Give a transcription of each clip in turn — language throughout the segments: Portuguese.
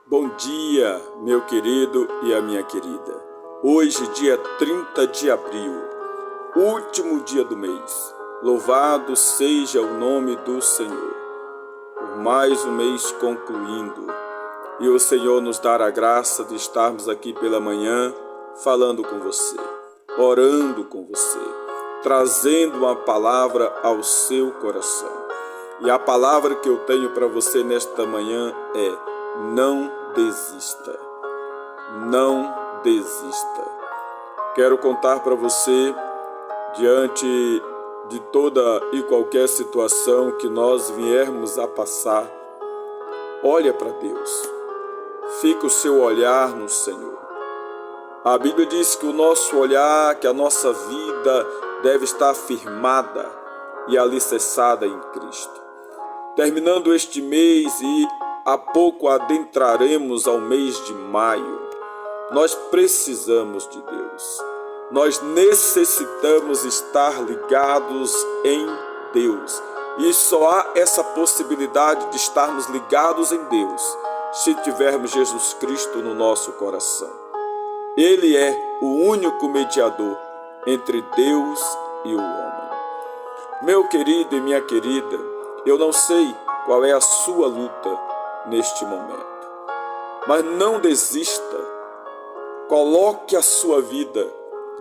Bom dia, meu querido e a minha querida. Hoje, dia 30 de abril, último dia do mês. Louvado seja o nome do Senhor. Por mais um mês concluindo, e o Senhor nos dar a graça de estarmos aqui pela manhã falando com você, orando com você, trazendo uma palavra ao seu coração. E a palavra que eu tenho para você nesta manhã é: não desista. Não desista. Quero contar para você, diante de toda e qualquer situação que nós viermos a passar, olha para Deus. Fica o seu olhar no Senhor. A Bíblia diz que o nosso olhar, que a nossa vida deve estar firmada e alicerçada em Cristo. Terminando este mês e há pouco adentraremos ao mês de maio, nós precisamos de Deus. Nós necessitamos estar ligados em Deus. E só há essa possibilidade de estarmos ligados em Deus se tivermos Jesus Cristo no nosso coração. Ele é o único mediador entre Deus e o homem. Meu querido e minha querida, eu não sei qual é a sua luta neste momento, mas não desista. Coloque a sua vida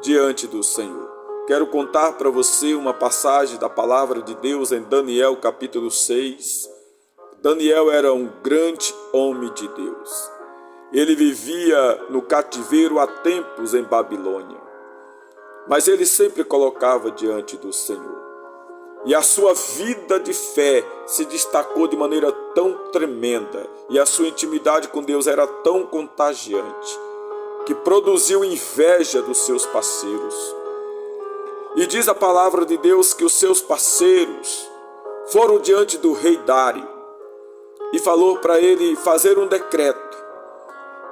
diante do Senhor. Quero contar para você uma passagem da palavra de Deus em Daniel capítulo 6. Daniel era um grande homem de Deus. Ele vivia no cativeiro há tempos em Babilônia, mas ele sempre colocava diante do Senhor. E a sua vida de fé se destacou de maneira tão tremenda, e a sua intimidade com Deus era tão contagiante, que produziu inveja dos seus parceiros. E diz a palavra de Deus que os seus parceiros foram diante do rei Dário e falou para ele fazer um decreto,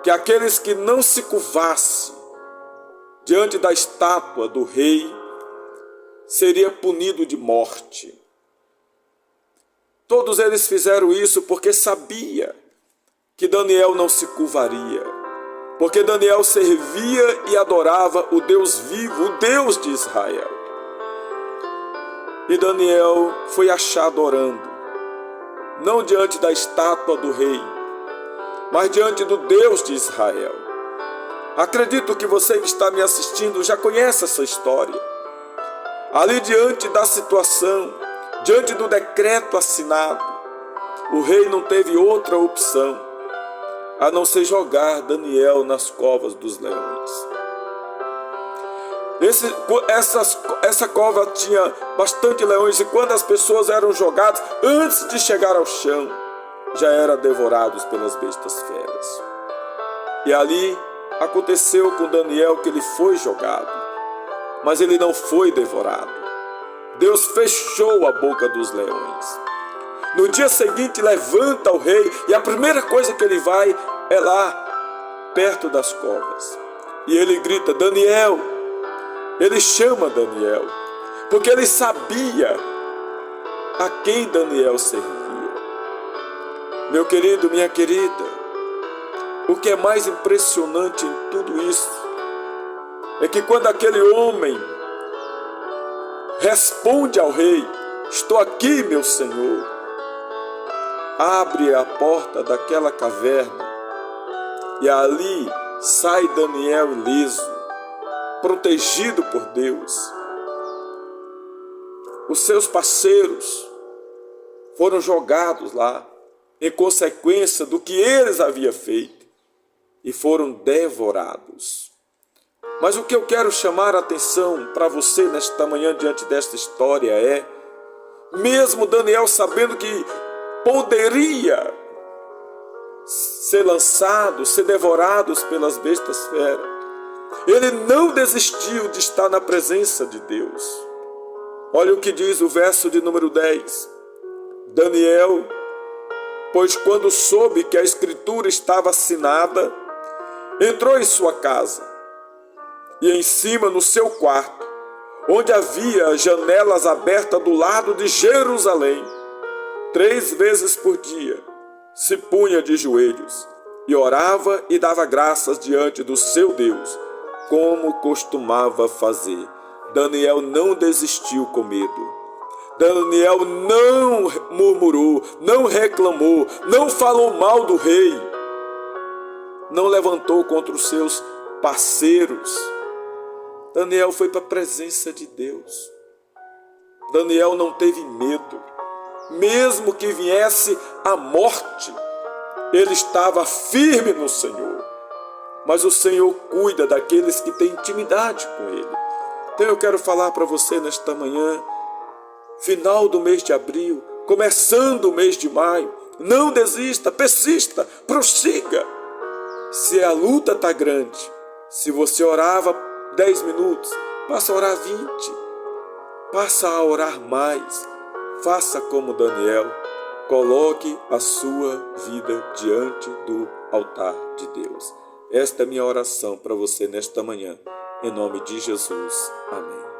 que aqueles que não se curvassem diante da estátua do rei seria punido de morte. Todos eles fizeram isso porque sabia que Daniel não se curvaria, porque Daniel servia e adorava o Deus vivo, o Deus de Israel. E Daniel foi achado orando, não diante da estátua do rei, mas diante do Deus de Israel. Acredito que você que está me assistindo já conhece essa história. Ali diante da situação, diante do decreto assinado, o rei não teve outra opção a não ser jogar Daniel nas covas dos leões. Essa cova tinha bastante leões, e quando as pessoas eram jogadas, antes de chegar ao chão, já eram devorados pelas bestas feras. E ali aconteceu com Daniel que ele foi jogado, mas ele não foi devorado. Deus fechou a boca dos leões. No dia seguinte levanta o rei, e a primeira coisa que ele vai é lá perto das covas. E ele grita: Daniel. Ele chama Daniel, porque ele sabia a quem Daniel servia. Meu querido, minha querida, o que é mais impressionante em tudo isso é que quando aquele homem responde ao rei: estou aqui, meu senhor, abre a porta daquela caverna e ali sai Daniel ileso, protegido por Deus. Os seus parceiros foram jogados lá em consequência do que eles haviam feito e foram devorados. Mas o que eu quero chamar a atenção para você nesta manhã diante desta história é, mesmo Daniel sabendo que poderia ser lançado, ser devorados pelas bestas feras, ele não desistiu de estar na presença de Deus. Olha o que diz o verso de número 10. Daniel, pois quando soube que a escritura estava assinada, entrou em sua casa, e em cima no seu quarto, onde havia janelas abertas do lado de Jerusalém, 3 vezes por dia se punha de joelhos e orava e dava graças diante do seu Deus, como costumava fazer. Daniel não desistiu com medo. Daniel não murmurou, não reclamou, não falou mal do rei, não levantou contra os seus parceiros. Daniel foi para a presença de Deus. Daniel não teve medo. Mesmo que viesse a morte, ele estava firme no Senhor. Mas o Senhor cuida daqueles que têm intimidade com Ele. Então eu quero falar para você nesta manhã, final do mês de abril, começando o mês de maio, não desista, persista, prossiga. Se a luta está grande, se você orava 10 minutos, passa a orar 20, passa a orar mais. Faça como Daniel, coloque a sua vida diante do altar de Deus. Esta é a minha oração para você nesta manhã, em nome de Jesus. Amém.